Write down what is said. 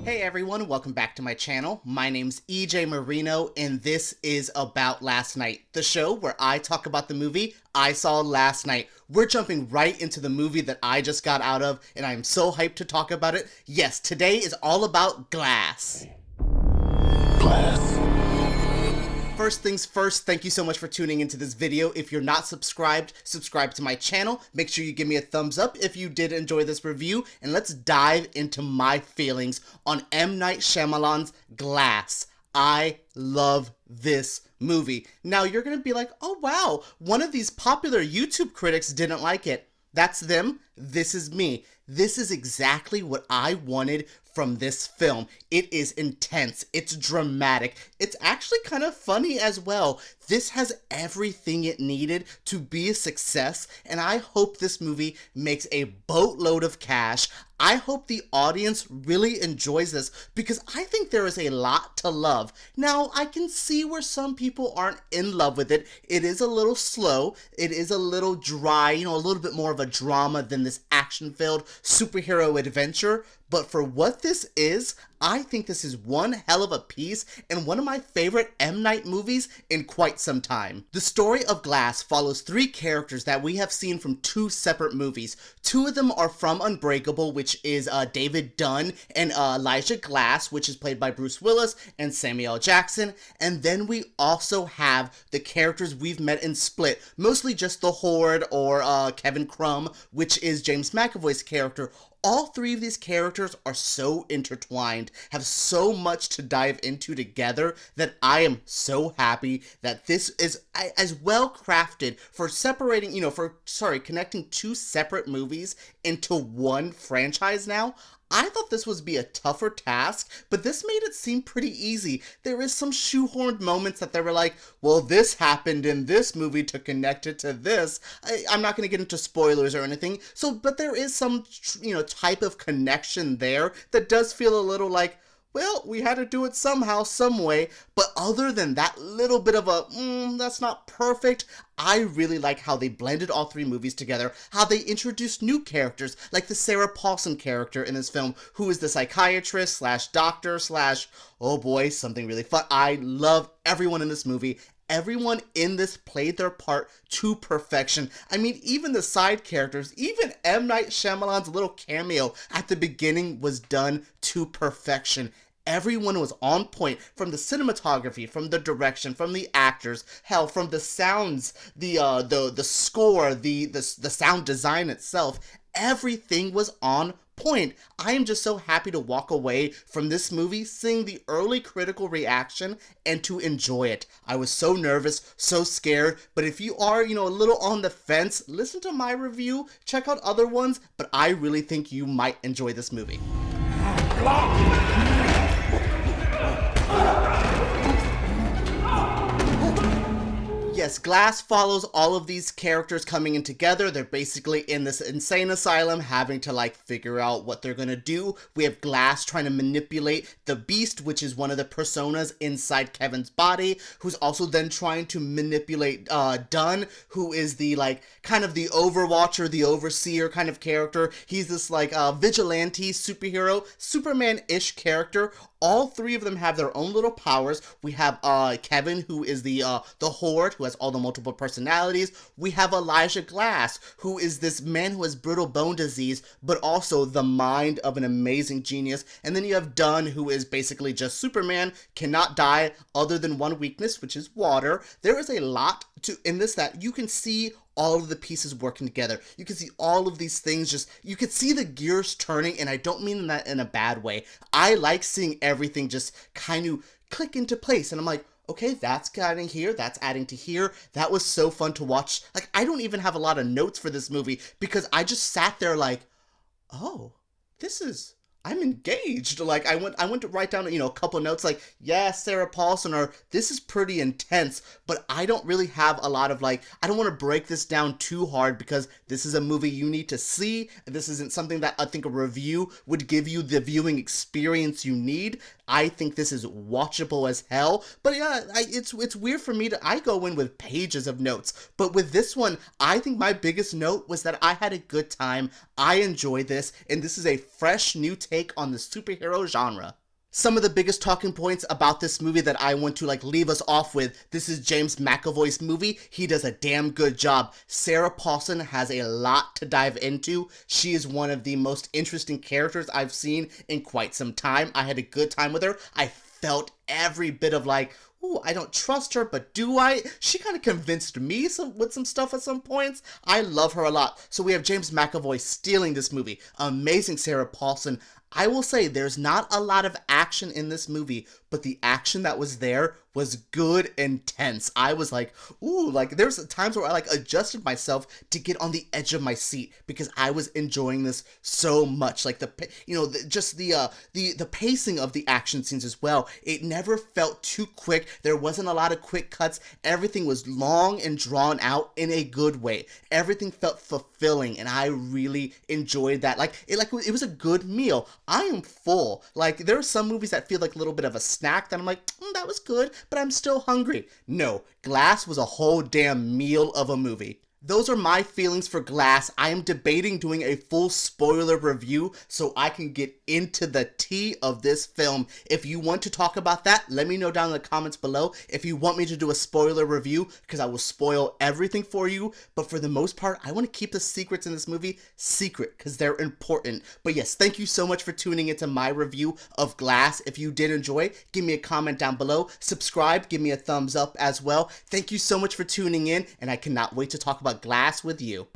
Hey everyone, welcome back to my channel. My name's EJ Marino and this is About Last Night, the show where I talk about the movie I saw last night. We're jumping right into the movie that I just got out of and I'm so hyped to talk about it. Yes, today is all about Glass. First things first, thank you so much for tuning into this video. If you're not subscribed, subscribe to my channel. Make sure you give me a thumbs up if you did enjoy this review, and let's dive into my feelings on M. Night Shyamalan's Glass. I love this movie. Now you're gonna be like, oh wow, one of these popular YouTube critics didn't like it. That's them, this is me. This is exactly what I wanted from this film. It is intense, it's dramatic, it's actually kind of funny as well. This has everything it needed to be a success, and I hope this movie makes a boatload of cash. I hope the audience really enjoys this because I think there is a lot to love. Now, I can see where some people aren't in love with it. It is a little slow, it is a little dry, a little bit more of a drama than this action-filled superhero adventure. But for what this is, I think this is one hell of a piece and one of my favorite M. Night movies in quite some time. The story of Glass follows three characters that we have seen from two separate movies. Two of them are from Unbreakable, which is David Dunn, and Elijah Glass, which is played by Bruce Willis and Samuel L. Jackson. And then we also have the characters we've met in Split, mostly just the Horde or Kevin Crumb, which is James McAvoy's character. All three of these characters are so intertwined, have so much to dive into together, that I am so happy that this is as well crafted for separating, connecting two separate movies into one franchise now. I thought this would be a tougher task, but this made it seem pretty easy. There is some shoehorned moments that they were like, well, this happened in this movie to connect it to this. I'm not going to get into spoilers or anything, but there is some, type of connection there that does feel a little like, well, we had to do it somehow, some way, but other than that little bit of a, that's not perfect, I really like how they blended all three movies together, how they introduced new characters, like the Sarah Paulson character in this film, who is the psychiatrist slash doctor slash, oh boy, something really fun. I love everyone in this movie. Everyone in this played their part to perfection. I mean, even the side characters, even M. Night Shyamalan's little cameo at the beginning was done to perfection. Everyone was on point, from the cinematography, from the direction, from the actors, hell, from the sounds, the score, the sound design itself. Everything was on point. I am just so happy to walk away from this movie seeing the early critical reaction and to enjoy it. I was so nervous, so scared, but if you are, a little on the fence, listen to my review, check out other ones, but I really think you might enjoy this movie. Yes, Glass follows all of these characters coming in together. They're basically in this insane asylum having to figure out what they're gonna do. We have Glass trying to manipulate the Beast, which is one of the personas inside Kevin's body, who's also then trying to manipulate Dunn, who is the kind of the overwatcher, the overseer kind of character. He's this vigilante superhero, Superman-ish character. All three of them have their own little powers. We have Kevin, who is the Horde, who has all the multiple personalities. We have Elijah Glass, who is this man who has brittle bone disease, but also the mind of an amazing genius. And then you have Dunn, who is basically just Superman, cannot die other than one weakness, which is water. There is a lot in this that you can see all of the pieces working together. You can see all of these things you can see the gears turning, and I don't mean that in a bad way. I like seeing everything just kind of click into place, and I'm like, okay, that's adding here, that's adding to here. That was so fun to watch. I don't even have a lot of notes for this movie because I just sat there like, oh, I'm engaged. I went to write down, a couple notes yeah, Sarah Paulson, or this is pretty intense, but I don't really have a lot of I don't want to break this down too hard because this is a movie you need to see. This isn't something that I think a review would give you the viewing experience you need. I think this is watchable as hell, but yeah, it's weird for me I go in with pages of notes, but with this one, I think my biggest note was that I had a good time. I enjoyed this, and this is a fresh new take take on the superhero genre. Some of the biggest talking points about this movie that I want to leave us off with, this is James McAvoy's movie. He does a damn good job. Sarah Paulson has a lot to dive into. She is one of the most interesting characters I've seen in quite some time. I had a good time with her. I felt every bit of ooh, I don't trust her, but do I? She kind of convinced me with some stuff at some points. I love her a lot. So we have James McAvoy stealing this movie. Amazing Sarah Paulson. I will say there's not a lot of action in this movie, but the action that was there was good and tense. I was ooh, there's times where I adjusted myself to get on the edge of my seat because I was enjoying this so much. The pacing of the action scenes as well. It never felt too quick. There wasn't a lot of quick cuts. Everything was long and drawn out in a good way. Everything felt fulfilling, and I really enjoyed that. It was a good meal. I am full. There are some movies that feel like a little bit of a snack that I'm that was good, but I'm still hungry. No, Glass was a whole damn meal of a movie. Those are my feelings for Glass. I am debating doing a full spoiler review so I can get into the tea of this film. If you want to talk about that, let me know down in the comments below. If you want me to do a spoiler review, because I will spoil everything for you. But for the most part, I want to keep the secrets in this movie secret because they're important. But yes, thank you so much for tuning into my review of Glass. If you did enjoy, give me a comment down below. Subscribe, give me a thumbs up as well. Thank you so much for tuning in, and I cannot wait to talk about Glass with you.